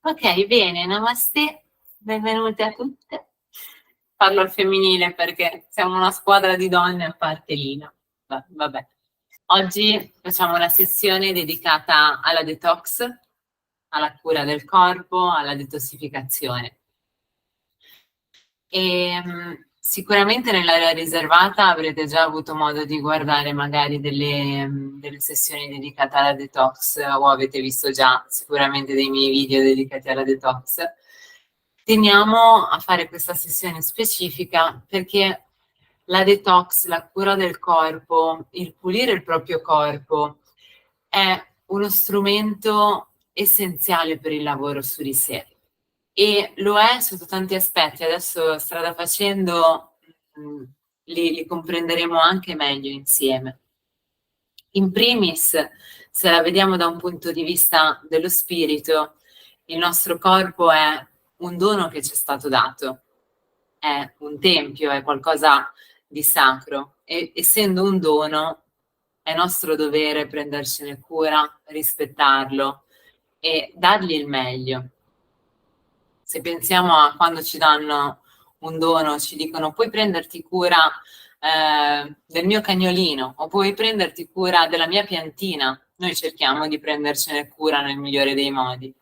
Ok, bene, namaste, benvenute a tutte. Parlo al femminile perché siamo una squadra di donne a parte Lina. Vabbè. Oggi facciamo una sessione dedicata alla detox, alla cura del corpo, alla detossificazione. Sicuramente nell'area riservata avrete già avuto modo di guardare magari delle sessioni dedicate alla detox o avete visto già sicuramente dei miei video dedicati alla detox. Teniamo a fare questa sessione specifica perché la detox, la cura del corpo, il pulire il proprio corpo è uno strumento essenziale per il lavoro su di sé e lo è sotto tanti aspetti. Adesso strada facendo mh, li comprenderemo anche meglio insieme. In primis, se la vediamo da un punto di vista dello spirito, il nostro corpo è un dono che ci è stato dato, è un tempio, è qualcosa di sacro e essendo un dono è nostro dovere prendercene cura, rispettarlo e dargli il meglio. Se pensiamo a quando ci danno un dono, ci dicono puoi prenderti cura del mio cagnolino o puoi prenderti cura della mia piantina, noi cerchiamo di prendercene cura nel migliore dei modi.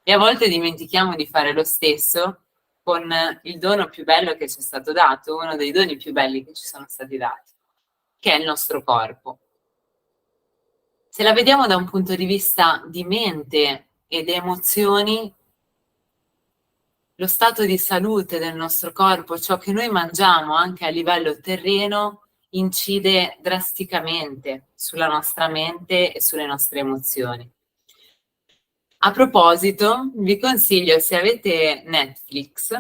E a volte dimentichiamo di fare lo stesso con il dono più bello che ci è stato dato, uno dei doni più belli che ci sono stati dati, che è il nostro corpo. Se la vediamo da un punto di vista di mente ed emozioni, lo stato di salute del nostro corpo, ciò che noi mangiamo anche a livello terreno, incide drasticamente sulla nostra mente e sulle nostre emozioni. A proposito, vi consiglio, se avete Netflix,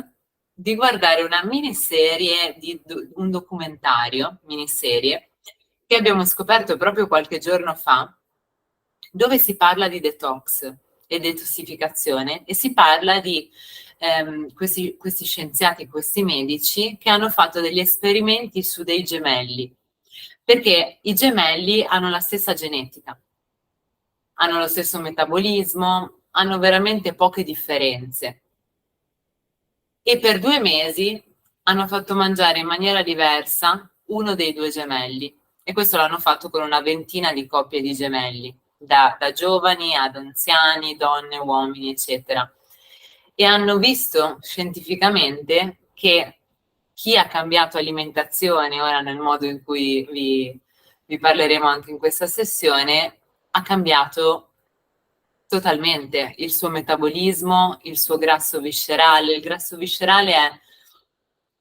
di guardare una miniserie, un documentario, miniserie, che abbiamo scoperto proprio qualche giorno fa, dove si parla di detox e detossificazione e si parla di questi scienziati, questi medici che hanno fatto degli esperimenti su dei gemelli, perché i gemelli hanno la stessa genetica, hanno lo stesso metabolismo, hanno veramente poche differenze. E per 2 mesi hanno fatto mangiare in maniera diversa uno dei due gemelli. E questo l'hanno fatto con una ventina di coppie di gemelli, da giovani ad anziani, donne, uomini, eccetera. E hanno visto scientificamente che chi ha cambiato alimentazione, ora nel modo in cui vi parleremo anche in questa sessione, ha cambiato totalmente il suo metabolismo, il suo grasso viscerale. Il grasso viscerale è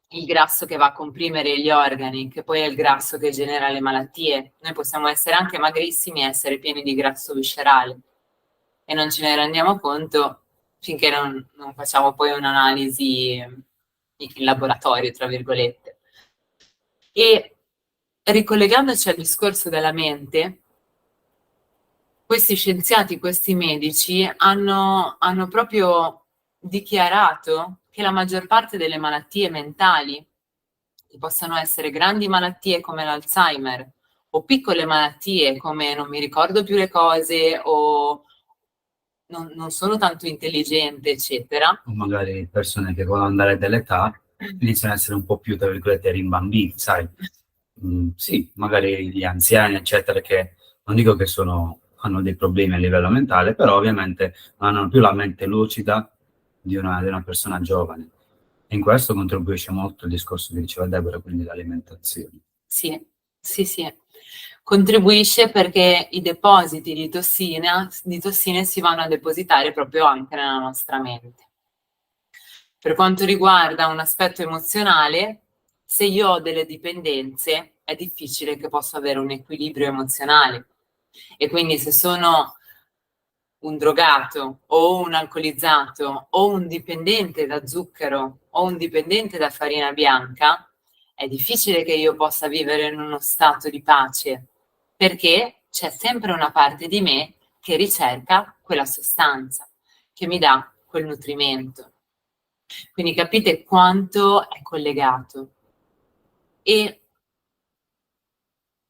il grasso che va a comprimere gli organi, che poi è il grasso che genera le malattie. Noi possiamo essere anche magrissimi e essere pieni di grasso viscerale e non ce ne rendiamo conto finché non facciamo poi un'analisi in laboratorio, tra virgolette. E ricollegandoci al discorso della mente, questi scienziati, questi medici hanno proprio dichiarato che la maggior parte delle malattie mentali, che possono essere grandi malattie come l'Alzheimer o piccole malattie come non mi ricordo più le cose o non sono tanto intelligente, eccetera. O magari persone che vogliono andare dell'età iniziano ad essere un po' più, tra virgolette, rimbambiti, sai? Sì, magari gli anziani, eccetera, che non dico che hanno dei problemi a livello mentale, però ovviamente non hanno più la mente lucida di una persona giovane. E in questo contribuisce molto il discorso che diceva Deborah, quindi l'alimentazione. Sì, sì, sì. Contribuisce perché i depositi di tossine si vanno a depositare proprio anche nella nostra mente. Per quanto riguarda un aspetto emozionale, se io ho delle dipendenze, è difficile che possa avere un equilibrio emozionale. E quindi se sono un drogato o un alcolizzato o un dipendente da zucchero o un dipendente da farina bianca, è difficile che io possa vivere in uno stato di pace, perché c'è sempre una parte di me che ricerca quella sostanza, che mi dà quel nutrimento. Quindi capite quanto è collegato. E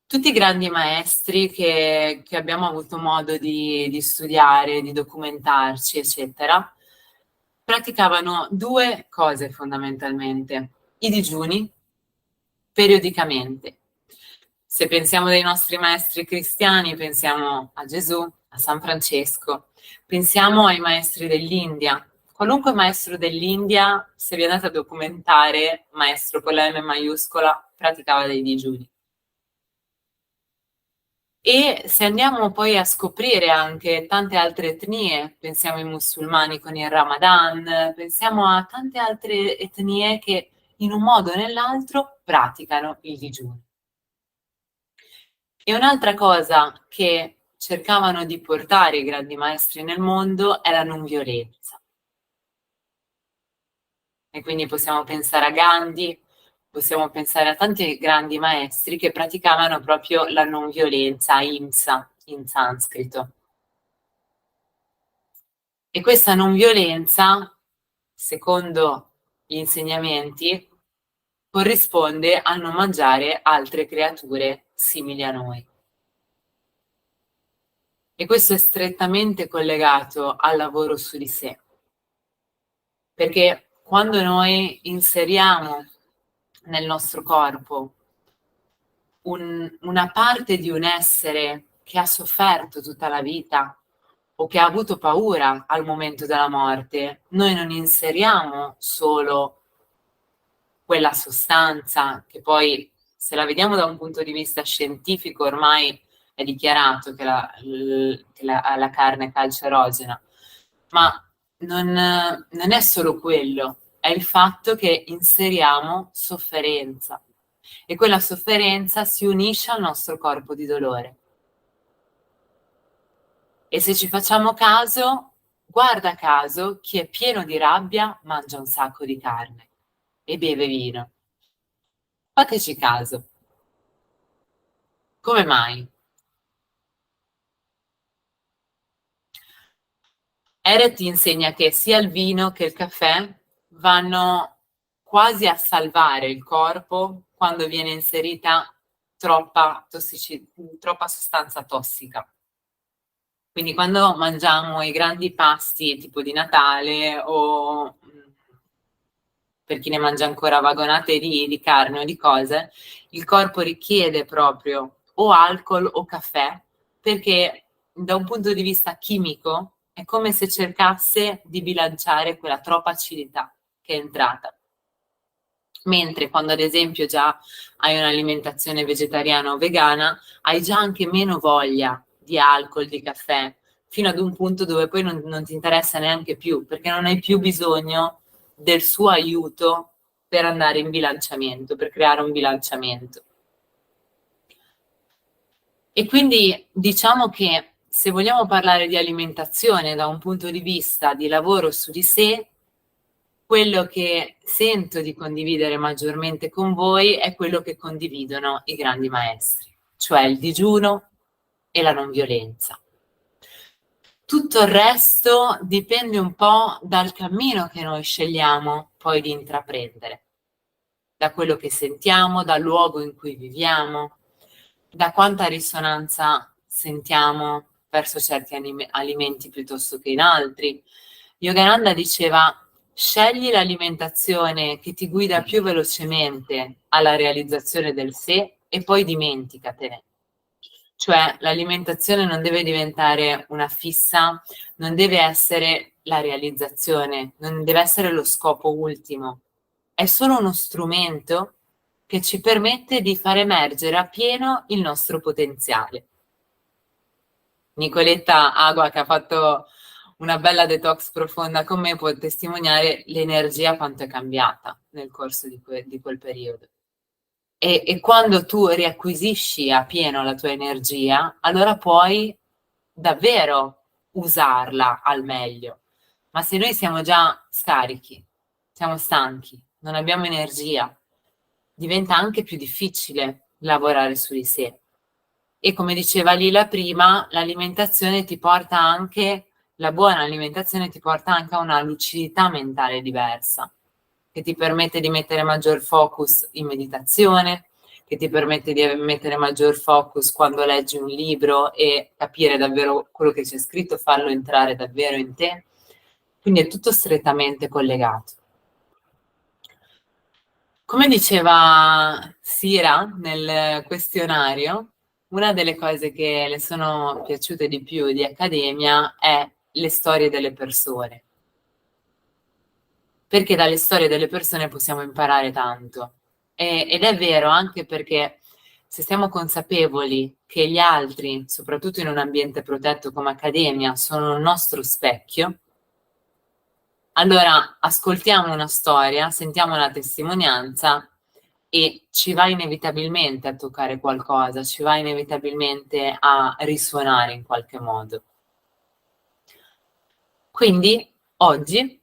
tutti i grandi maestri che abbiamo avuto modo di studiare, di documentarci, eccetera, praticavano due cose fondamentalmente: i digiuni periodicamente. Se pensiamo dei nostri maestri cristiani, pensiamo a Gesù, a San Francesco, pensiamo ai maestri dell'India. Qualunque maestro dell'India, se vi andate a documentare, maestro con la M maiuscola, praticava dei digiuni. E se andiamo poi a scoprire anche tante altre etnie, pensiamo ai musulmani con il Ramadan, pensiamo a tante altre etnie che in un modo o nell'altro praticano il digiuno. E un'altra cosa che cercavano di portare i grandi maestri nel mondo è la non violenza. E quindi possiamo pensare a Gandhi, possiamo pensare a tanti grandi maestri che praticavano proprio la non violenza, ahimsa in sanscrito. E questa non violenza, secondo gli insegnamenti, corrisponde a non mangiare altre creature simili a noi. E questo è strettamente collegato al lavoro su di sé. Perché quando noi inseriamo nel nostro corpo una parte di un essere che ha sofferto tutta la vita o che ha avuto paura al momento della morte, noi non inseriamo solo quella sostanza che poi, se la vediamo da un punto di vista scientifico, ormai è dichiarato che la carne è cancerogena, ma non è solo quello, è il fatto che inseriamo sofferenza e quella sofferenza si unisce al nostro corpo di dolore. E se ci facciamo caso, guarda caso, chi è pieno di rabbia mangia un sacco di carne e beve vino. Fateci caso. Come mai? Eret insegna che sia il vino che il caffè vanno quasi a salvare il corpo quando viene inserita troppa sostanza tossica. Quindi quando mangiamo i grandi pasti tipo di Natale o per chi ne mangia ancora vagonate di carne o di cose, il corpo richiede proprio o alcol o caffè, perché da un punto di vista chimico è come se cercasse di bilanciare quella troppa acidità che è entrata. Mentre quando ad esempio già hai un'alimentazione vegetariana o vegana, hai già anche meno voglia di alcol, di caffè, fino ad un punto dove poi non ti interessa neanche più, perché non hai più bisogno del suo aiuto per andare in bilanciamento, per creare un bilanciamento. E quindi diciamo che se vogliamo parlare di alimentazione da un punto di vista di lavoro su di sé, quello che sento di condividere maggiormente con voi è quello che condividono i grandi maestri, cioè il digiuno e la non violenza. Tutto il resto dipende un po' dal cammino che noi scegliamo poi di intraprendere, da quello che sentiamo, dal luogo in cui viviamo, da quanta risonanza sentiamo verso certi alimenti piuttosto che in altri. Yogananda diceva: scegli l'alimentazione che ti guida più velocemente alla realizzazione del sé e poi dimenticatene. Cioè l'alimentazione non deve diventare una fissa, non deve essere la realizzazione, non deve essere lo scopo ultimo. È solo uno strumento che ci permette di far emergere appieno il nostro potenziale. Nicoletta Agua, che ha fatto una bella detox profonda con me, può testimoniare l'energia quanto è cambiata nel corso di quel periodo. E quando tu riacquisisci a pieno la tua energia, allora puoi davvero usarla al meglio. Ma se noi siamo già scarichi, siamo stanchi, non abbiamo energia, diventa anche più difficile lavorare su di sé. E come diceva Lila prima, l'alimentazione ti porta anche, la buona alimentazione ti porta anche a una lucidità mentale diversa, che ti permette di mettere maggior focus in meditazione, che ti permette di mettere maggior focus quando leggi un libro e capire davvero quello che c'è scritto, farlo entrare davvero in te, Quindi è tutto strettamente collegato. Come diceva Sira nel questionario, una delle cose che le sono piaciute di più di Accademia è le storie delle persone, perché dalle storie delle persone possiamo imparare tanto. Ed è vero anche perché se siamo consapevoli che gli altri, soprattutto in un ambiente protetto come Accademia, sono il nostro specchio, allora ascoltiamo una storia, sentiamo una testimonianza e ci va inevitabilmente a toccare qualcosa, ci va inevitabilmente a risuonare in qualche modo. Quindi oggi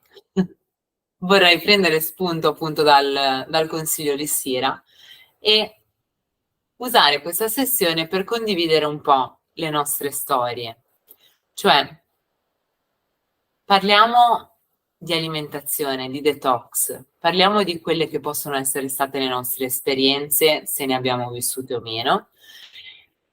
vorrei prendere spunto appunto dal consiglio di Sira e usare questa sessione per condividere un po' le nostre storie. Cioè, parliamo di alimentazione, di detox, parliamo di quelle che possono essere state le nostre esperienze, se ne abbiamo vissute o meno,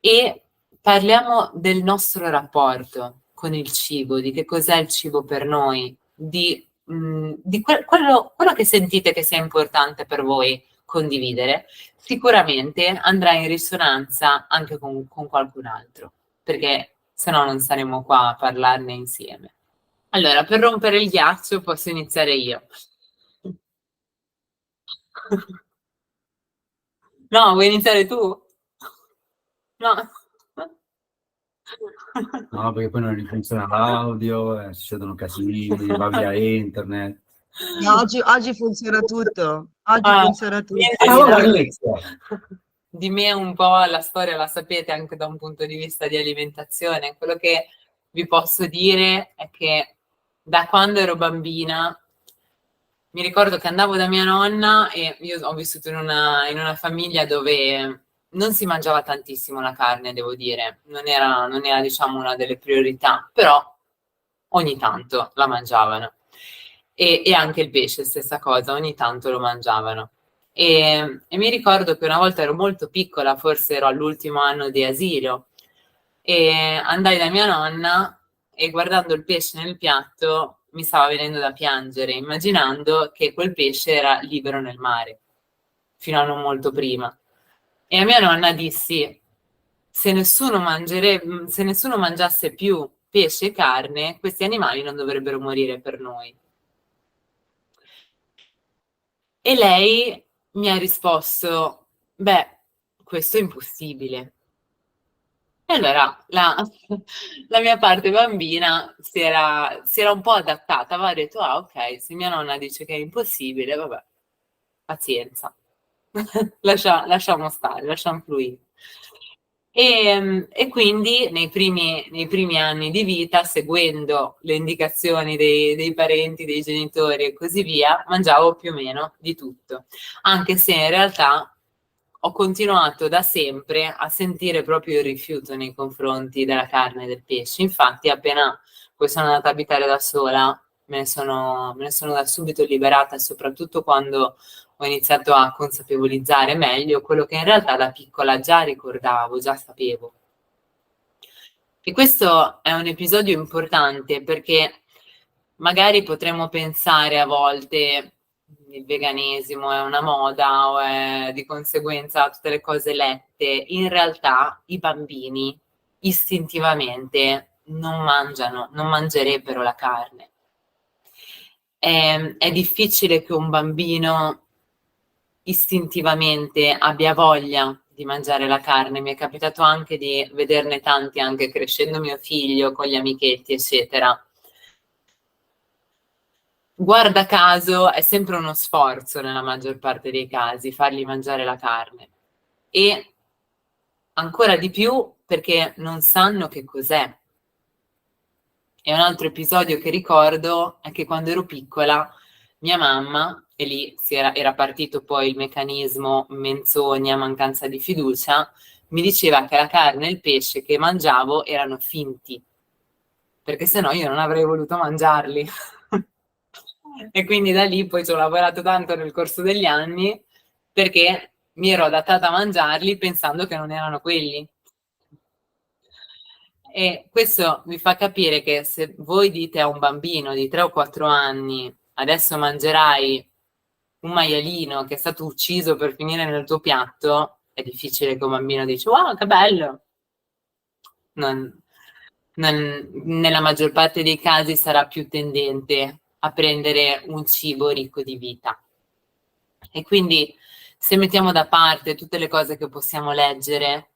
e parliamo del nostro rapporto con il cibo, di che cos'è il cibo per noi, di quello che sentite che sia importante per voi condividere, sicuramente andrà in risonanza anche con qualcun altro, perché se no non saremo qua a parlarne insieme. Allora, per rompere il ghiaccio posso iniziare io. No, vuoi iniziare tu? No. No, perché poi non rifunziona l'audio, succedono casini, va via internet. No, oggi funziona tutto. Oggi Ah, funziona tutto. di me un po' la storia la sapete anche da un punto di vista di alimentazione. Quello che vi posso dire è che da quando ero bambina mi ricordo che andavo da mia nonna e io ho vissuto in una famiglia dove non si mangiava tantissimo la carne, devo dire, non era diciamo una delle priorità, però ogni tanto la mangiavano. E anche il pesce, stessa cosa, ogni tanto lo mangiavano. E mi ricordo che una volta ero molto piccola, forse ero all'ultimo anno di asilo, e andai da mia nonna e guardando il pesce nel piatto mi stava venendo da piangere, immaginando che quel pesce era libero nel mare, fino a non molto prima. E a mia nonna dissi, se nessuno mangiasse più pesce e carne, questi animali non dovrebbero morire per noi. E lei mi ha risposto, beh, questo è impossibile. E allora la mia parte bambina si era un po' adattata, aveva detto, ah ok, se mia nonna dice che è impossibile, vabbè, pazienza, lasciamo stare, lasciamo fluire. E quindi nei primi anni di vita, seguendo le indicazioni dei parenti, dei genitori e così via, mangiavo più o meno di tutto, anche se in realtà ho continuato da sempre a sentire proprio il rifiuto nei confronti della carne e del pesce. Infatti, appena poi sono andata a abitare da sola, me ne sono da subito liberata, soprattutto quando ho iniziato a consapevolizzare meglio quello che in realtà da piccola già ricordavo, già sapevo. E questo è un episodio importante perché magari potremmo pensare a volte il veganesimo è una moda o è di conseguenza tutte le cose lette. In realtà i bambini istintivamente non mangerebbero la carne. È difficile che un bambino istintivamente abbia voglia di mangiare la carne. Mi è capitato anche di vederne tanti, anche crescendo mio figlio, con gli amichetti, eccetera. Guarda caso è sempre uno sforzo nella maggior parte dei casi fargli mangiare la carne. E ancora di più perché non sanno che cos'è. E un altro episodio che ricordo è che quando ero piccola mia mamma, e lì era partito poi il meccanismo menzogna, mancanza di fiducia, mi diceva che la carne e il pesce che mangiavo erano finti, perché sennò io non avrei voluto mangiarli. E quindi da lì poi ci ho lavorato tanto nel corso degli anni perché mi ero adattata a mangiarli pensando che non erano quelli. E questo vi fa capire che se voi dite a un bambino di 3 o 4 anni adesso mangerai un maialino che è stato ucciso per finire nel tuo piatto, è difficile che un bambino dice wow, che bello. Nella maggior parte dei casi sarà più tendente a prendere un cibo ricco di vita. E quindi se mettiamo da parte tutte le cose che possiamo leggere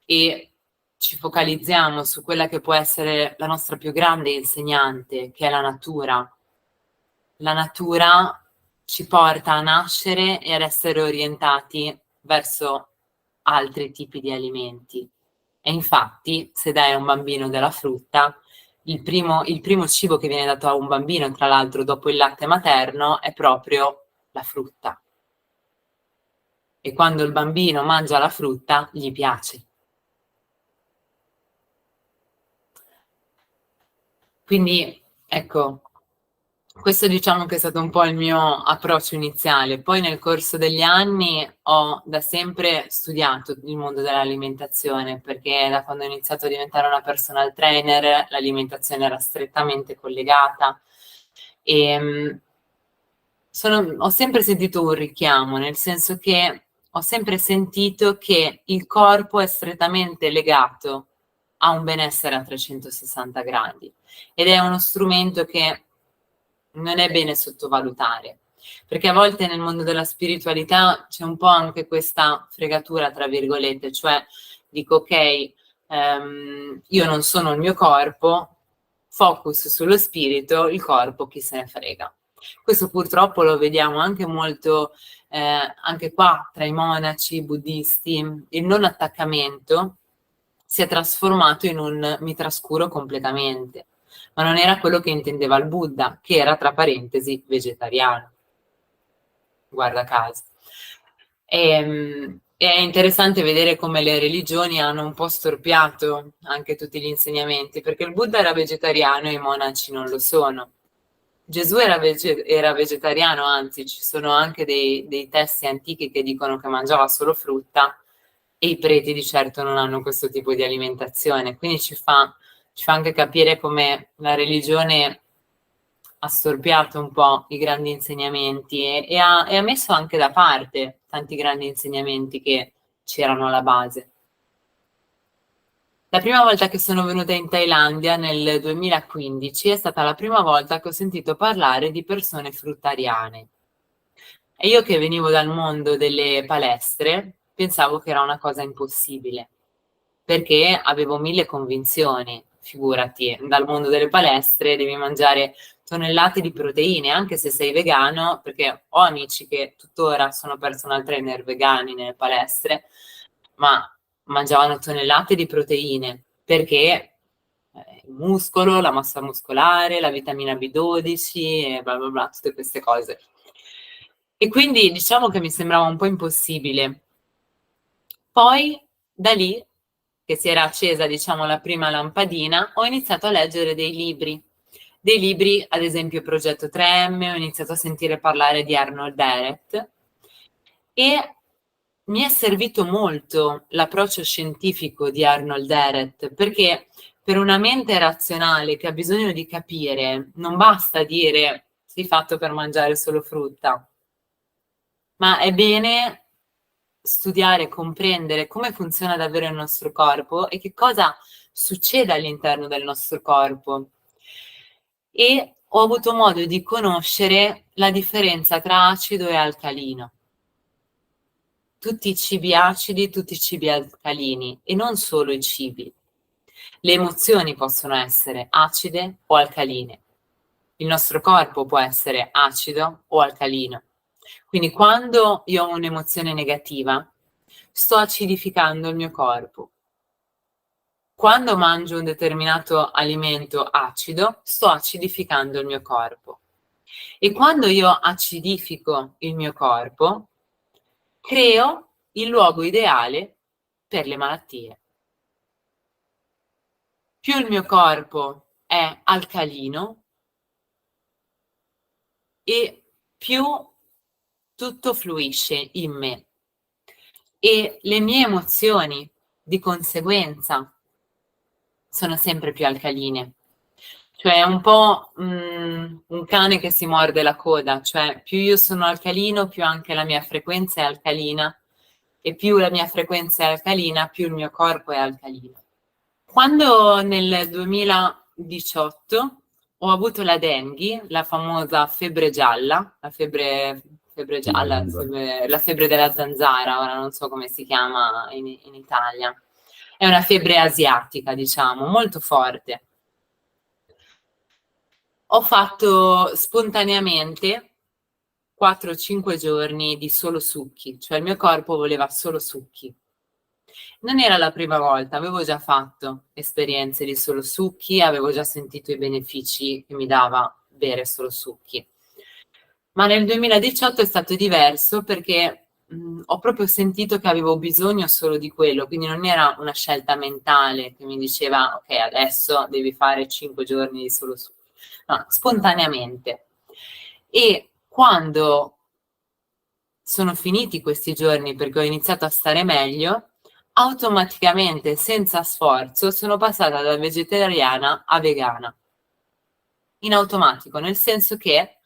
e ci focalizziamo su quella che può essere la nostra più grande insegnante, che è la natura ci porta a nascere e ad essere orientati verso altri tipi di alimenti. E infatti, se dai a un bambino della frutta, il primo cibo che viene dato a un bambino, tra l'altro dopo il latte materno, è proprio la frutta. E quando il bambino mangia la frutta, gli piace. Quindi, ecco, questo diciamo che è stato un po' il mio approccio iniziale. Poi nel corso degli anni ho da sempre studiato il mondo dell'alimentazione, perché da quando ho iniziato a diventare una personal trainer l'alimentazione era strettamente collegata e ho sempre sentito un richiamo, nel senso che ho sempre sentito che il corpo è strettamente legato a un benessere a 360 gradi ed è uno strumento che non è bene sottovalutare, perché a volte nel mondo della spiritualità c'è un po' anche questa fregatura, tra virgolette, cioè dico ok, io non sono il mio corpo, focus sullo spirito, il corpo chi se ne frega. Questo purtroppo lo vediamo anche molto, anche qua tra i monaci buddisti, il non attaccamento si è trasformato in un mi trascuro completamente, ma non era quello che intendeva il Buddha, che era tra parentesi vegetariano, guarda caso. È interessante vedere come le religioni hanno un po' storpiato anche tutti gli insegnamenti, perché il Buddha era vegetariano e i monaci non lo sono. Gesù era vegetariano, anzi ci sono anche dei testi antichi che dicono che mangiava solo frutta e i preti di certo non hanno questo tipo di alimentazione, quindi ci fa anche capire come la religione ha storpiato un po' i grandi insegnamenti e ha messo anche da parte tanti grandi insegnamenti che c'erano alla base. La prima volta che sono venuta in Thailandia nel 2015 è stata la prima volta che ho sentito parlare di persone fruttariane. E io che venivo dal mondo delle palestre pensavo che era una cosa impossibile, perché avevo 1000 convinzioni, figurati, dal mondo delle palestre devi mangiare tonnellate di proteine, anche se sei vegano, perché ho amici che tuttora sono personal trainer vegani nelle palestre, ma mangiavano tonnellate di proteine, perché il muscolo, la massa muscolare, la vitamina B12 e bla bla bla, tutte queste cose. E quindi diciamo che mi sembrava un po' impossibile. Poi da lì, che si era accesa diciamo la prima lampadina, ho iniziato a leggere dei libri, ad esempio Progetto 3M, ho iniziato a sentire parlare di Arnold Deret e mi è servito molto l'approccio scientifico di Arnold Deret, perché per una mente razionale che ha bisogno di capire, non basta dire sei fatto per mangiare solo frutta, ma è bene studiare, comprendere come funziona davvero il nostro corpo e che cosa succede all'interno del nostro corpo. E ho avuto modo di conoscere la differenza tra acido e alcalino. Tutti i cibi acidi, tutti i cibi alcalini e non solo i cibi. Le emozioni possono essere acide o alcaline. Il nostro corpo può essere acido o alcalino. Quindi quando io ho un'emozione negativa, sto acidificando il mio corpo. Quando mangio un determinato alimento acido, sto acidificando il mio corpo. E quando io acidifico il mio corpo, creo il luogo ideale per le malattie. Più il mio corpo è alcalino e più tutto fluisce in me e le mie emozioni di conseguenza sono sempre più alcaline. Cioè è un po' un cane che si morde la coda, cioè più io sono alcalino, più anche la mia frequenza è alcalina, e più la mia frequenza è alcalina, più il mio corpo è alcalino. Quando nel 2018 ho avuto la Dengue, la famosa febbre gialla, febbre gialla, la febbre della zanzara, ora non so come si chiama in Italia. È una febbre asiatica, diciamo, molto forte. Ho fatto spontaneamente 4-5 giorni di solo succhi, cioè il mio corpo voleva solo succhi. Non era la prima volta, avevo già fatto esperienze di solo succhi, avevo già sentito i benefici che mi dava bere solo succhi. Ma nel 2018 è stato diverso perché ho proprio sentito che avevo bisogno solo di quello, quindi non era una scelta mentale che mi diceva ok, adesso devi fare 5 giorni di solo succhi. No, spontaneamente. E quando sono finiti questi giorni perché ho iniziato a stare meglio, automaticamente, senza sforzo, sono passata da vegetariana a vegana. In automatico, nel senso che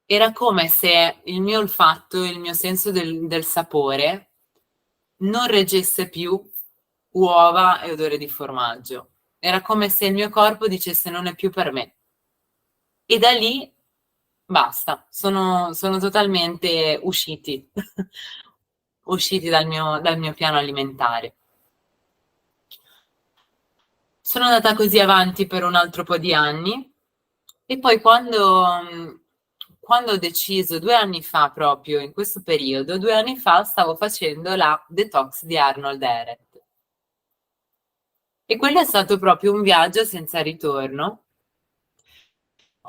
era come se il mio olfatto, il mio senso del sapore non reggesse più uova e odore di formaggio. Era come se il mio corpo dicesse non è più per me. E da lì basta, sono totalmente usciti, usciti dal mio piano alimentare. Sono andata così avanti per un altro po' di anni e poi quando ho deciso 2 anni fa, proprio in questo periodo, 2 anni fa stavo facendo la detox di Arnold Ehret. E quello è stato proprio un viaggio senza ritorno.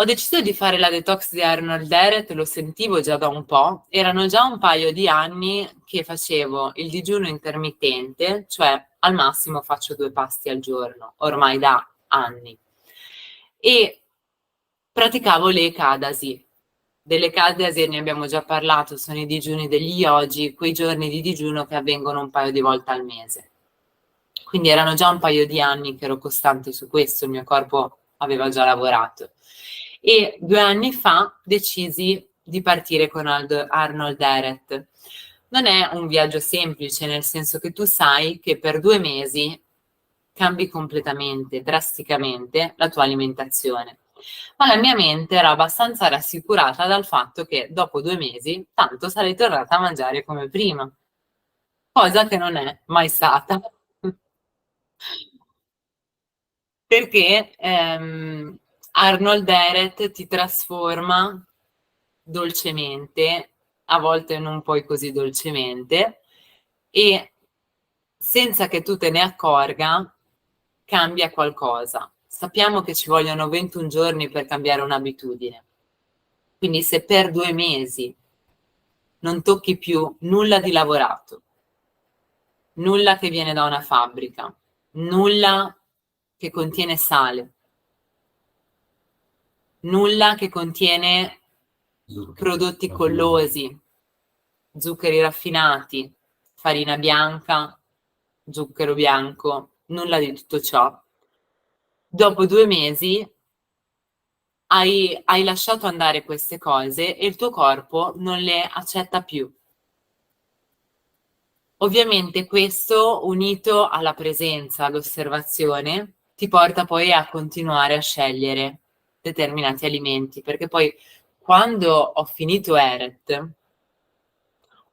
Ho deciso di fare la detox di Arnold Ehret, lo sentivo già da un po', erano già un paio di anni che facevo il digiuno intermittente, cioè al massimo faccio 2 pasti al giorno, ormai da anni. E praticavo le ekadasi. Delle ekadasi ne abbiamo già parlato, sono i digiuni degli yogi, quei giorni di digiuno che avvengono un paio di volte al mese. Quindi erano già un paio di anni che ero costante su questo, il mio corpo aveva già lavorato. E 2 anni fa decisi di partire con Arnold Ehret. Non è un viaggio semplice, nel senso che tu sai che per 2 mesi cambi completamente, drasticamente la tua alimentazione. Ma la mia mente era abbastanza rassicurata dal fatto che dopo 2 mesi tanto sarei tornata a mangiare come prima, cosa che non è mai stata. Perché Arnold Ehret ti trasforma dolcemente, a volte non poi così dolcemente, e senza che tu te ne accorga cambia qualcosa. Sappiamo che ci vogliono 21 giorni per cambiare un'abitudine. Quindi se per 2 mesi non tocchi più nulla di lavorato, nulla che viene da una fabbrica, nulla che contiene sale, nulla che contiene prodotti collosi, zuccheri raffinati, farina bianca, zucchero bianco, nulla di tutto ciò. Dopo 2 mesi hai lasciato andare queste cose e il tuo corpo non le accetta più. Ovviamente questo, unito alla presenza, all'osservazione, ti porta poi a continuare a scegliere determinati alimenti, perché poi quando ho finito Ehret,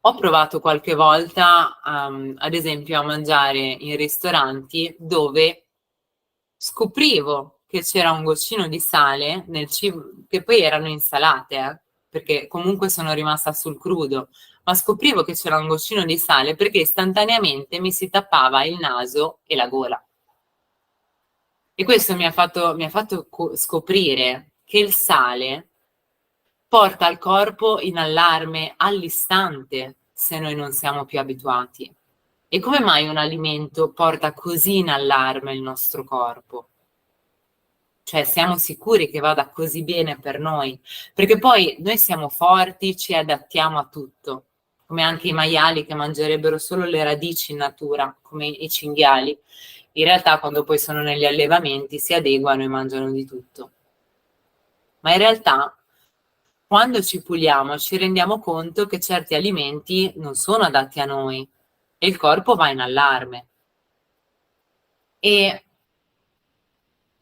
ho provato qualche volta, ad esempio, a mangiare in ristoranti dove scoprivo che c'era un goccino di sale nel cibo, che poi erano insalate, perché comunque sono rimasta sul crudo, ma scoprivo che c'era un goccino di sale perché istantaneamente mi si tappava il naso e la gola. E questo mi ha fatto scoprire che il sale porta il corpo in allarme all'istante se noi non siamo più abituati. E come mai un alimento porta così in allarme il nostro corpo? Cioè siamo sicuri che vada così bene per noi? Perché poi noi siamo forti, ci adattiamo a tutto. come anche i maiali che mangerebbero solo le radici in natura, come i cinghiali. In realtà quando poi sono negli allevamenti si adeguano e mangiano di tutto. Ma in realtà quando ci puliamo ci rendiamo conto che certi alimenti non sono adatti a noi e il corpo va in allarme.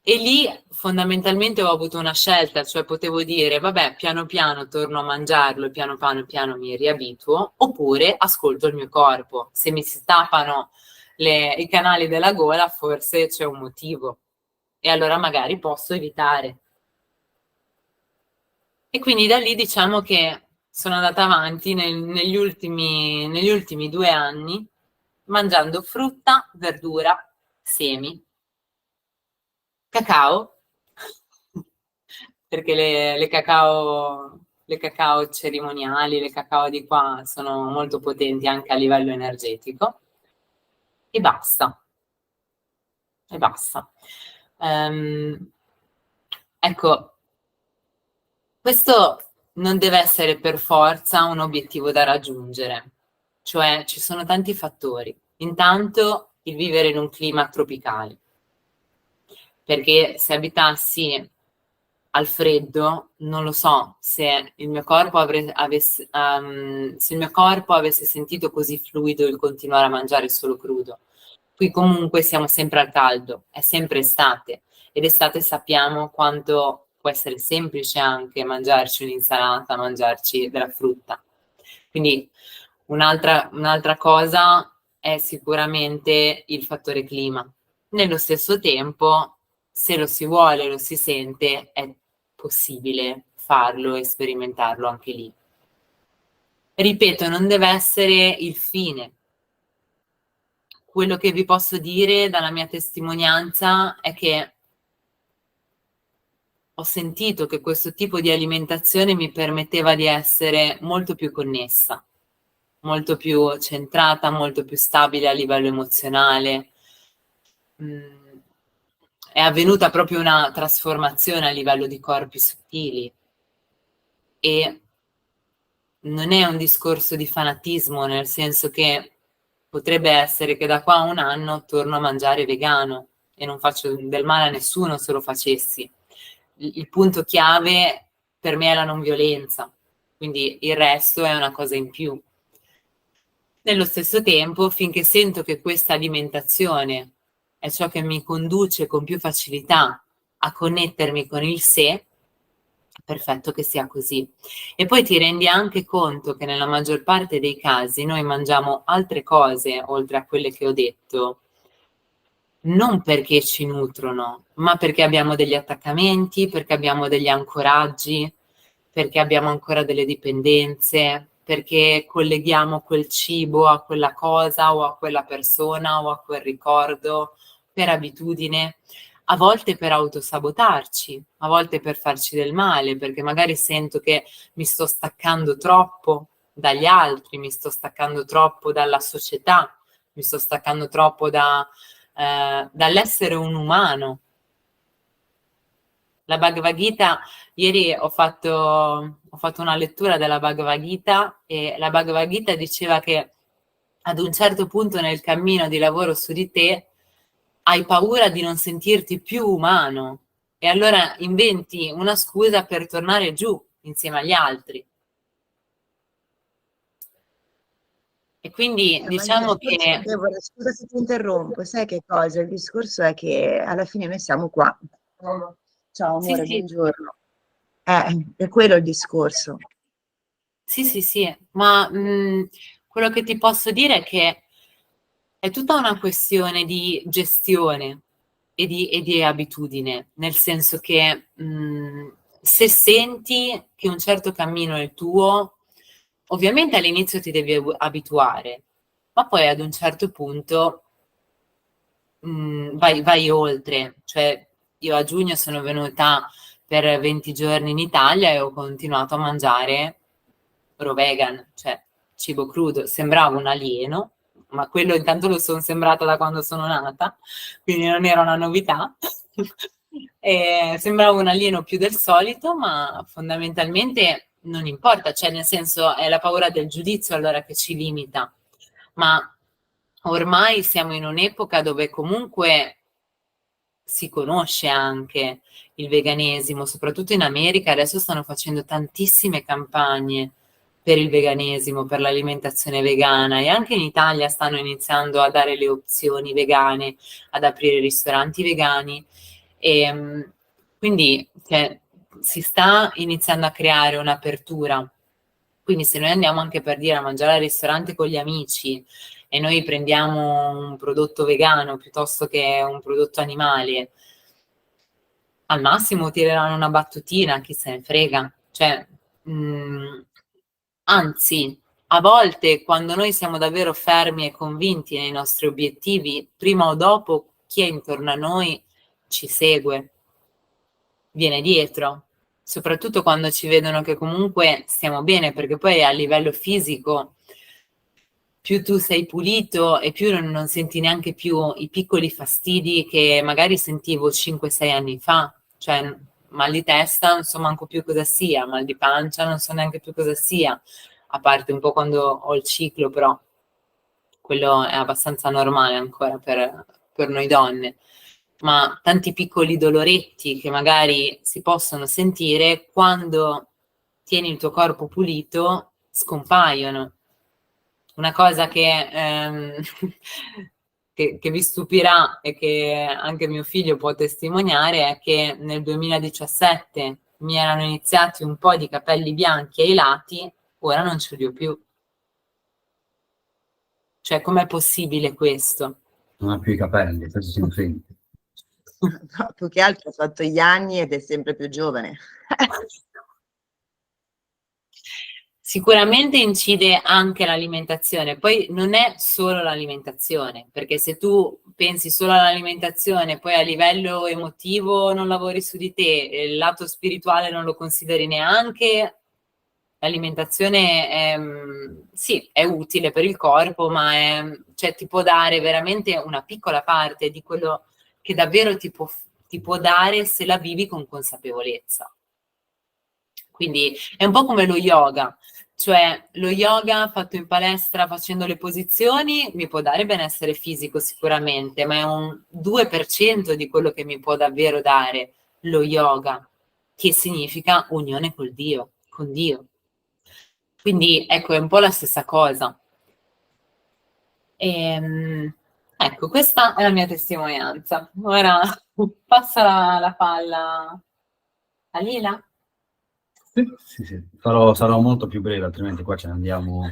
E lì fondamentalmente ho avuto una scelta, cioè potevo dire, vabbè, piano piano torno a mangiarlo e piano piano mi riabituo, oppure ascolto il mio corpo. Se mi si tappano i canali della gola, forse c'è un motivo. E allora magari posso evitare. E quindi da lì diciamo che sono andata avanti negli ultimi 2 anni mangiando frutta, verdura, semi, cacao, perché le cacao cerimoniali, le cacao di qua sono molto potenti anche a livello energetico, e basta. E basta. Ecco, questo non deve essere per forza un obiettivo da raggiungere, cioè ci sono tanti fattori. Intanto il vivere in un clima tropicale, perché se abitassi al freddo, non lo so se il mio corpo se il mio corpo avesse sentito così fluido il continuare a mangiare solo crudo. Qui comunque siamo sempre al caldo, è sempre estate, ed estate sappiamo quanto può essere semplice anche mangiarci un'insalata, mangiarci della frutta. Quindi un'altra cosa è sicuramente il fattore clima. Nello stesso tempo, se lo si vuole, lo si sente, è possibile farlo e sperimentarlo anche lì. Ripeto, non deve essere il fine. Quello che vi posso dire dalla mia testimonianza è che ho sentito che questo tipo di alimentazione mi permetteva di essere molto più connessa, molto più centrata, molto più stabile a livello emozionale. È avvenuta proprio una trasformazione a livello di corpi sottili e non è un discorso di fanatismo, nel senso che potrebbe essere che da qua a un anno torno a mangiare vegano e non faccio del male a nessuno se lo facessi. Il punto chiave per me è la non violenza, quindi il resto è una cosa in più. Nello stesso tempo, finché sento che questa alimentazione è ciò che mi conduce con più facilità a connettermi con il sé, perfetto che sia così. E poi ti rendi anche conto che nella maggior parte dei casi noi mangiamo altre cose, oltre a quelle che ho detto, non perché ci nutrono, ma perché abbiamo degli attaccamenti, perché abbiamo degli ancoraggi, perché abbiamo ancora delle dipendenze, perché colleghiamo quel cibo a quella cosa o a quella persona o a quel ricordo per abitudine, a volte per autosabotarci, a volte per farci del male, perché magari sento che mi sto staccando troppo dagli altri, mi sto staccando troppo dalla società, mi sto staccando troppo dall'essere un umano. La Bhagavad Gita, ieri ho fatto una lettura della Bhagavad Gita e la Bhagavad Gita diceva che ad un certo punto nel cammino di lavoro su di te hai paura di non sentirti più umano e allora inventi una scusa per tornare giù insieme agli altri. E quindi diciamo che... Deborah, scusa se ti interrompo, sai che cosa? Il discorso è che alla fine noi siamo qua. Ciao amore, Sì. buongiorno. È quello il discorso. Sì, ma quello che ti posso dire è che è tutta una questione di gestione e di abitudine, nel senso che se senti che un certo cammino è il tuo, ovviamente all'inizio ti devi abituare, ma poi ad un certo punto vai oltre. Cioè io a giugno sono venuta per 20 giorni in Italia e ho continuato a mangiare raw vegan, cioè cibo crudo. Sembrava un alieno, ma quello intanto lo sono sembrata da quando sono nata, quindi non era una novità. E sembrava un alieno più del solito, ma fondamentalmente non importa, cioè nel senso è la paura del giudizio allora che ci limita, ma ormai siamo in un'epoca dove comunque si conosce anche il veganesimo, soprattutto in America adesso stanno facendo tantissime campagne per il veganesimo, per l'alimentazione vegana, e anche in Italia stanno iniziando a dare le opzioni vegane, ad aprire ristoranti vegani, e quindi cioè, si sta iniziando a creare un'apertura. Quindi se noi andiamo anche per dire a mangiare al ristorante con gli amici e noi prendiamo un prodotto vegano piuttosto che un prodotto animale, al massimo tireranno una battutina, chi se ne frega. Cioè, anzi, a volte quando noi siamo davvero fermi e convinti nei nostri obiettivi, prima o dopo chi è intorno a noi ci segue, viene dietro, soprattutto quando ci vedono che comunque stiamo bene, perché poi a livello fisico più tu sei pulito e più non senti neanche più i piccoli fastidi che magari sentivo 5-6 anni fa, cioè mal di testa non so manco più cosa sia, mal di pancia non so neanche più cosa sia, a parte un po' quando ho il ciclo, però quello è abbastanza normale ancora per noi donne, ma tanti piccoli doloretti che magari si possono sentire quando tieni il tuo corpo pulito scompaiono. Una cosa che vi stupirà e che anche mio figlio può testimoniare è che nel 2017 mi erano iniziati un po' di capelli bianchi ai lati, ora non ce li ho più. Cioè, com'è possibile questo? Non ha più i capelli, questo si finti. No, più che altro ha fatto gli anni ed è sempre più giovane. Sicuramente incide anche l'alimentazione, poi non è solo l'alimentazione, perché se tu pensi solo all'alimentazione, poi a livello emotivo non lavori su di te, il lato spirituale non lo consideri neanche, l'alimentazione sì, è utile per il corpo, ma cioè, ti può dare veramente una piccola parte di quello che davvero ti può dare se la vivi con consapevolezza. Quindi è un po' come lo yoga, cioè lo yoga fatto in palestra facendo le posizioni mi può dare benessere fisico sicuramente, ma è un 2% di quello che mi può davvero dare lo yoga, che significa unione col Dio, con Dio. Quindi ecco, è un po' la stessa cosa. Ecco, questa è la mia testimonianza. Ora passa la palla a Lila. Sì. Sarò molto più breve, altrimenti qua ce ne andiamo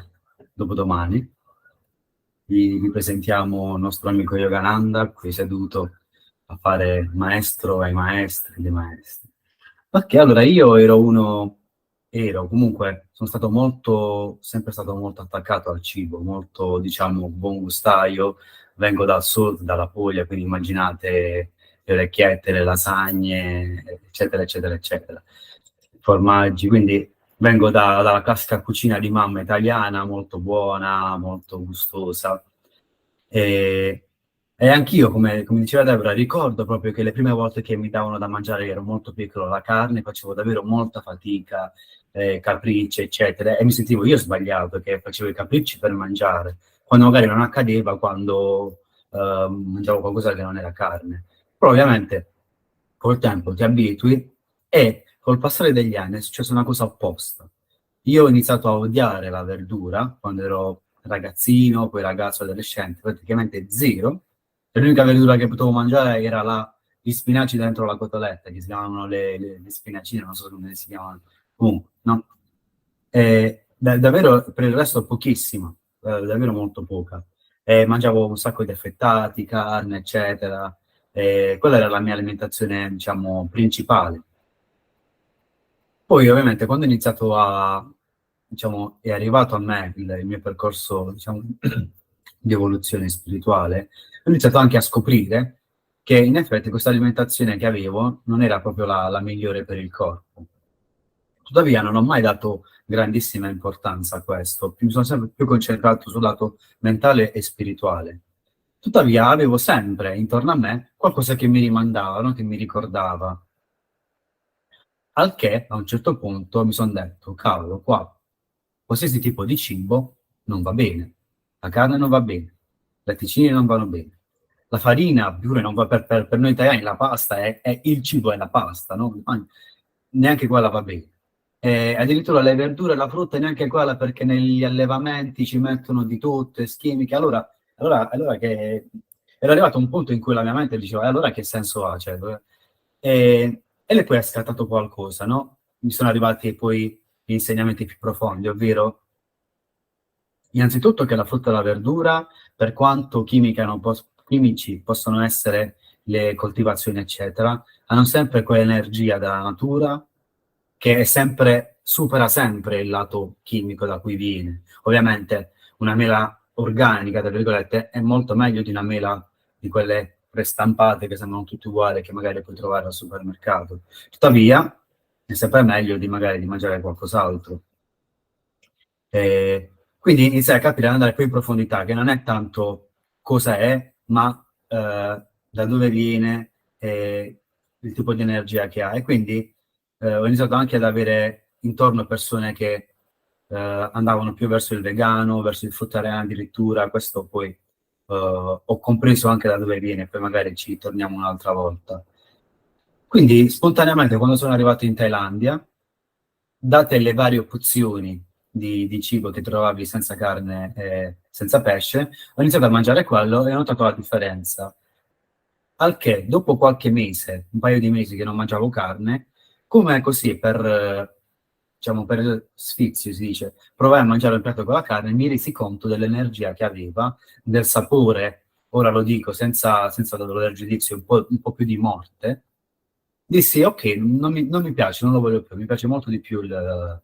dopodomani. Vi presentiamo il nostro amico Yogananda, qui seduto a fare maestro ai maestri dei maestri. Perché allora io comunque sono stato sempre stato molto attaccato al cibo, molto, diciamo, buon gustaio, vengo dal sud, dalla Puglia, quindi immaginate le orecchiette, le lasagne, eccetera, eccetera, eccetera, formaggi, quindi vengo dalla classica cucina di mamma italiana, molto buona, molto gustosa. E anch'io, come diceva Deborah, ricordo proprio che le prime volte che mi davano da mangiare, ero molto piccolo, la carne, facevo davvero molta fatica, capricci, eccetera, e mi sentivo io sbagliato, che facevo i capricci per mangiare, quando magari non accadeva quando mangiavo qualcosa che non era carne. Però ovviamente col tempo ti abitui e col passare degli anni è successa una cosa opposta. Io ho iniziato a odiare la verdura quando ero ragazzino, poi ragazzo, adolescente, praticamente zero. E l'unica verdura che potevo mangiare era gli spinaci dentro la cotoletta, che si chiamano le spinacine, non so come si chiamano. Comunque, no? Davvero per il resto pochissima, davvero molto poca. Mangiavo un sacco di affettati, carne, eccetera. Quella era la mia alimentazione, diciamo, principale. Poi ovviamente quando ho iniziato diciamo, è arrivato a me il mio percorso, diciamo, di evoluzione spirituale, ho iniziato anche a scoprire che in effetti questa alimentazione che avevo non era proprio la migliore per il corpo. Tuttavia non ho mai dato grandissima importanza a questo, mi sono sempre più concentrato sul lato mentale e spirituale. Tuttavia avevo sempre intorno a me qualcosa che mi rimandava, no? Che mi ricordava. Al che a un certo punto mi sono detto, cavolo, qua qualsiasi tipo di cibo non va bene, la carne non va bene, i latticini non vanno bene, la farina pure non va per noi italiani, la pasta è il cibo, è la pasta, no? Neanche quella va bene. Addirittura le verdure e la frutta neanche quella, perché negli allevamenti ci mettono di tutto, chimiche. Allora che era arrivato un punto in cui la mia mente diceva, allora che senso ha? Cioè, e lì poi è scattato qualcosa, no? Mi sono arrivati poi gli insegnamenti più profondi, ovvero innanzitutto che la frutta e la verdura, per quanto chimici possono essere le coltivazioni, eccetera, hanno sempre quell'energia della natura che è sempre, supera sempre il lato chimico da cui viene. Ovviamente una mela organica, tra virgolette, è molto meglio di una mela di quelle prestampate che sembrano tutte uguali, che magari puoi trovare al supermercato. Tuttavia, è sempre meglio di magari di mangiare qualcos'altro. Quindi iniziare a capire, ad andare più in profondità, che non è tanto cosa è, ma da dove viene, il tipo di energia che ha. E quindi ho iniziato anche ad avere intorno persone che andavano più verso il vegano, verso il fruttariano addirittura. Questo poi ho compreso anche da dove viene, poi magari ci torniamo un'altra volta. Quindi spontaneamente, quando sono arrivato in Thailandia, date le varie opzioni di cibo che trovavi senza carne e senza pesce, ho iniziato a mangiare quello e ho notato la differenza. Al che, dopo qualche mese, un paio di mesi che non mangiavo carne, come così diciamo, per sfizio si dice, provai a mangiare il piatto con la carne e mi resi conto dell'energia che aveva, del sapore, ora lo dico senza dolore giudizio, un po' più di morte. Dissi, ok, non mi piace, non lo voglio più, mi piace molto di più la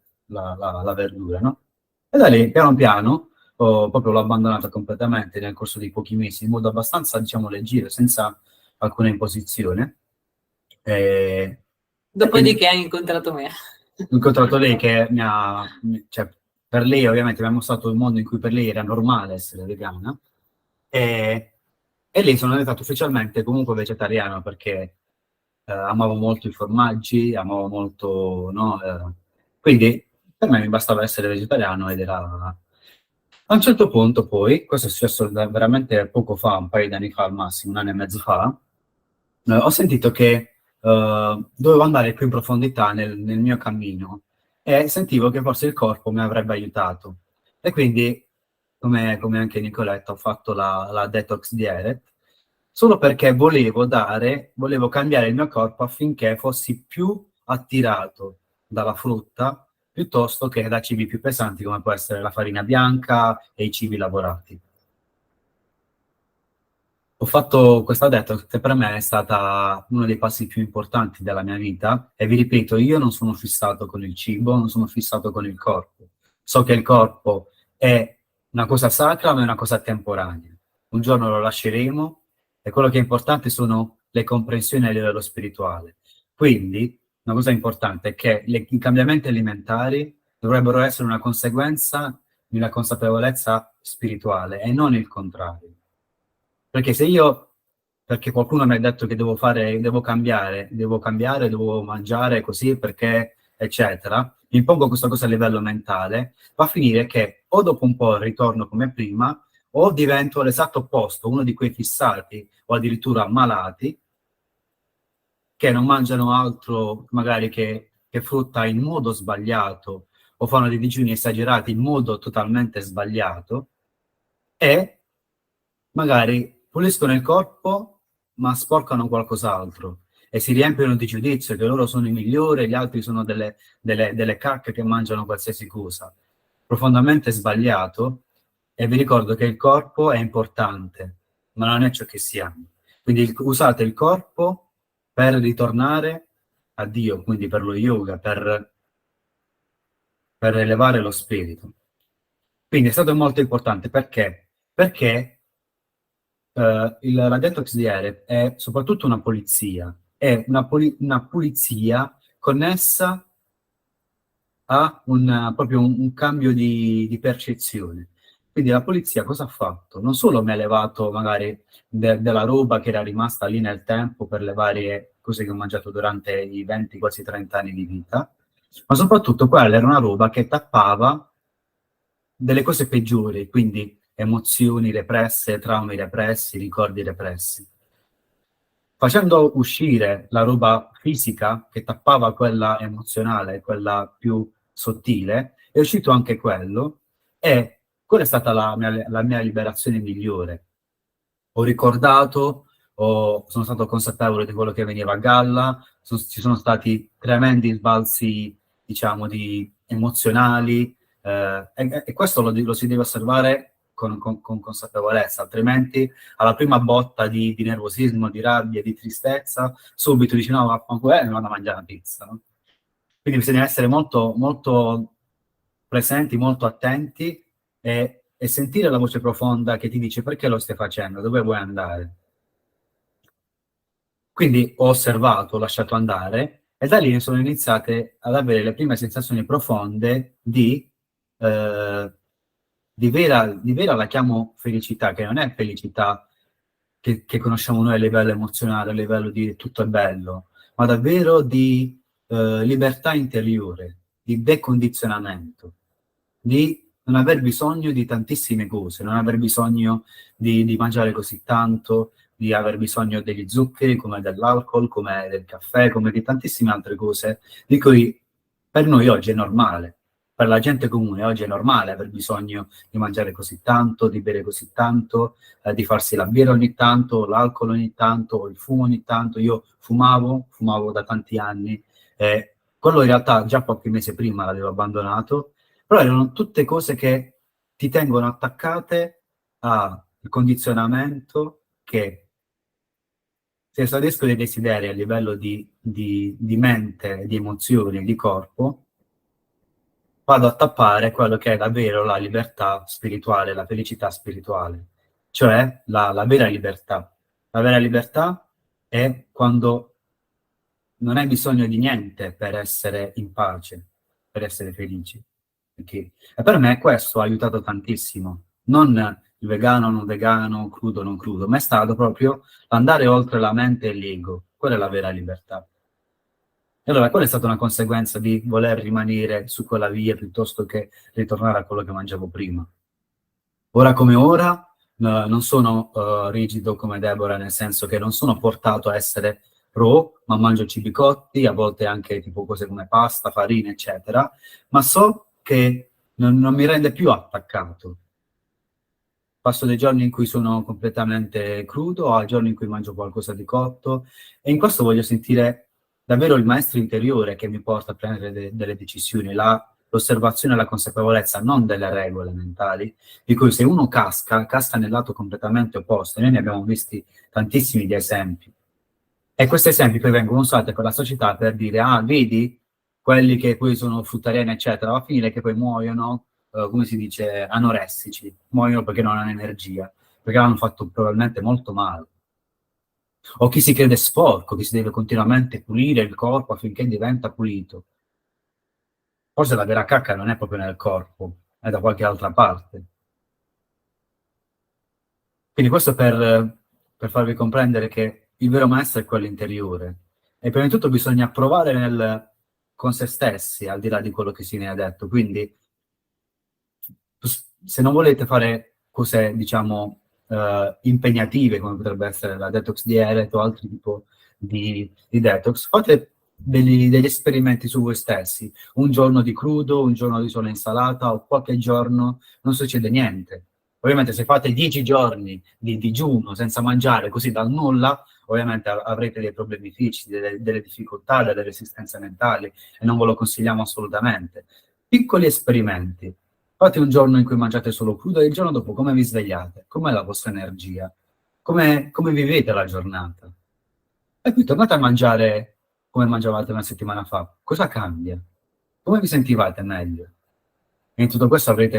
verdura, no? E da lì, piano piano, proprio l'ho abbandonata completamente nel corso di pochi mesi, in modo abbastanza, diciamo, leggero, senza alcuna imposizione. E Dopodiché hai incontrato me. ho incontrato lei che cioè, per lei ovviamente mi ha mostrato il mondo in cui per lei era normale essere vegana, e lei sono diventato ufficialmente comunque vegetariano, perché amavo molto i formaggi, amavo molto, no? Quindi per me mi bastava essere vegetariano ed era... A un certo punto poi, questo è successo veramente poco fa, un paio di anni fa al massimo, un anno e mezzo fa, ho sentito che dovevo andare più in profondità nel mio cammino e sentivo che forse il corpo mi avrebbe aiutato. E quindi, come anche Nicoletta, ho fatto la Detox Diet, solo perché volevo cambiare il mio corpo affinché fossi più attirato dalla frutta piuttosto che da cibi più pesanti come può essere la farina bianca e i cibi lavorati. Ho fatto questa detox che per me è stata uno dei passi più importanti della mia vita e vi ripeto, io non sono fissato con il cibo, non sono fissato con il corpo. So che il corpo è una cosa sacra, ma è una cosa temporanea. Un giorno lo lasceremo e quello che è importante sono le comprensioni a livello spirituale. Quindi, una cosa importante è che i cambiamenti alimentari dovrebbero essere una conseguenza di una consapevolezza spirituale e non il contrario. Perché se io, perché qualcuno mi ha detto che devo cambiare, devo mangiare così perché, eccetera, mi impongo questa cosa a livello mentale, va a finire che o dopo un po' ritorno come prima, o divento l'esatto opposto, uno di quei fissati o addirittura malati, che non mangiano altro magari che frutta in modo sbagliato o fanno dei digiuni esagerati in modo totalmente sbagliato e magari puliscono il corpo ma sporcano qualcos'altro e si riempiono di giudizio che loro sono i migliori, gli altri sono delle cacche che mangiano qualsiasi cosa. Profondamente sbagliato, e vi ricordo che il corpo è importante, ma non è ciò che siamo. Quindi usate il corpo per ritornare a Dio, quindi per lo yoga, per elevare lo spirito. Quindi è stato molto importante perché? Perché la detox di Ere è soprattutto una polizia, è una pulizia connessa a proprio un cambio di percezione. Quindi la polizia cosa ha fatto? Non solo mi ha levato magari della roba che era rimasta lì nel tempo per le varie cose che ho mangiato durante i 20, quasi 30 anni di vita, ma soprattutto quella era una roba che tappava delle cose peggiori, quindi emozioni represse, traumi repressi, ricordi repressi. Facendo uscire la roba fisica che tappava quella emozionale, quella più sottile, è uscito anche quello, e quella è stata la mia liberazione migliore. Ho ricordato, sono stato consapevole di quello che veniva a galla, ci sono stati tremendi sbalzi, diciamo, emozionali, e questo lo si deve osservare con consapevolezza, altrimenti alla prima botta di nervosismo, di rabbia, di tristezza, subito dici no, vaffanculo, mi vado a mangiare una pizza, no? Quindi bisogna essere molto, molto presenti, molto attenti e sentire la voce profonda che ti dice perché lo stai facendo, dove vuoi andare. Quindi ho osservato, ho lasciato andare e da lì sono iniziate ad avere le prime sensazioni profonde di vera, la chiamo felicità, che non è felicità che conosciamo noi a livello emozionale, a livello di tutto è bello, ma davvero di libertà interiore, di decondizionamento, di non aver bisogno di tantissime cose, non aver bisogno di mangiare così tanto, di aver bisogno degli zuccheri, come dell'alcol, come del caffè, come di tantissime altre cose, di cui per noi oggi è normale. Per la gente comune oggi è normale aver bisogno di mangiare così tanto, di bere così tanto, di farsi la birra ogni tanto, l'alcol ogni tanto, il fumo ogni tanto. Io fumavo da tanti anni, quello in realtà già qualche mese prima l'avevo abbandonato, però erano tutte cose che ti tengono attaccate al condizionamento che se esaurisco dei desideri a livello di mente, di emozioni, di corpo, vado a tappare quello che è davvero la libertà spirituale, la felicità spirituale, cioè la vera libertà. La vera libertà è quando non hai bisogno di niente per essere in pace, per essere felici. E per me questo ha aiutato tantissimo. Non il vegano, non vegano, crudo, non crudo, ma è stato proprio andare oltre la mente e l'ego. Quella è la vera libertà. E allora quella è stata una conseguenza di voler rimanere su quella via piuttosto che ritornare a quello che mangiavo prima. Ora come ora non sono rigido come Deborah, nel senso che non sono portato a essere raw, ma mangio cibi cotti, a volte anche tipo cose come pasta, farina, eccetera, ma so che non mi rende più attaccato. Passo dei giorni in cui sono completamente crudo, a giorni in cui mangio qualcosa di cotto, e in questo voglio sentire davvero il maestro interiore che mi porta a prendere delle decisioni, l'osservazione e la consapevolezza, non delle regole mentali, di cui se uno casca nel lato completamente opposto. Noi ne abbiamo visti tantissimi di esempi. E questi esempi poi vengono usati per la società per dire, ah, vedi, quelli che poi sono fruttariani, eccetera, va a finire che poi muoiono, come si dice, anoressici, muoiono perché non hanno energia, perché l'hanno fatto probabilmente molto male. O chi si crede sporco, chi si deve continuamente pulire il corpo affinché diventa pulito. Forse la vera cacca non è proprio nel corpo, è da qualche altra parte. Quindi questo per farvi comprendere che il vero maestro è quello interiore. E prima di tutto bisogna provare con se stessi, al di là di quello che si ne è detto. Quindi se non volete fare cose, diciamo, impegnative, come potrebbe essere la detox diet o altri tipo di detox, fate degli esperimenti su voi stessi. Un giorno di crudo, un giorno di sola insalata o qualche giorno non succede niente. Ovviamente se fate 10 giorni di digiuno senza mangiare così dal nulla, ovviamente avrete dei problemi fisici, delle difficoltà, delle resistenze mentali e non ve lo consigliamo assolutamente. Piccoli esperimenti. Fate un giorno in cui mangiate solo crudo e il giorno dopo come vi svegliate, com'è la vostra energia, come vivete la giornata. E poi tornate a mangiare come mangiavate una settimana fa. Cosa cambia? Come vi sentivate meglio? E in tutto questo avrete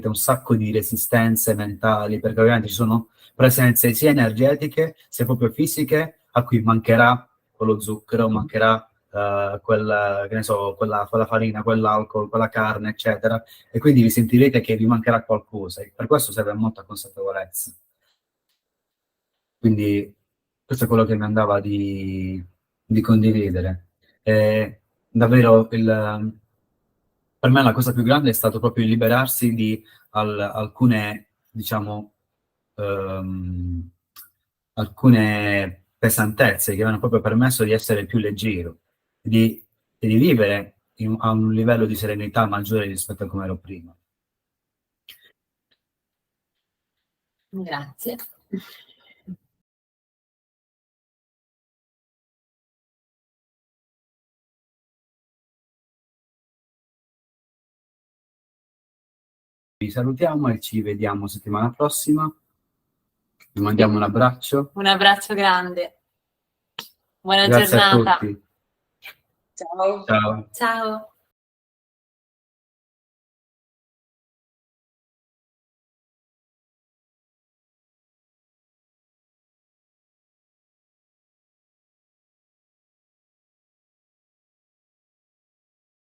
un sacco di resistenze mentali, perché ovviamente ci sono presenze sia energetiche, sia proprio fisiche, a cui mancherà quello zucchero, mancherà che ne so, quella farina, quell'alcol, quella carne, eccetera, e quindi vi sentirete che vi mancherà qualcosa, e per questo serve molta consapevolezza. Quindi questo è quello che mi andava di di condividere. Davvero, per me la cosa più grande è stato proprio il liberarsi di alcune, diciamo, alcune pesantezze che mi hanno proprio permesso di essere più leggero e di vivere a un livello di serenità maggiore rispetto a come ero prima. Grazie. Vi salutiamo e ci vediamo settimana prossima. Vi mandiamo un abbraccio. Un abbraccio grande. Buona Grazie giornata. a tutti. Ciao. Ciao. Ciao.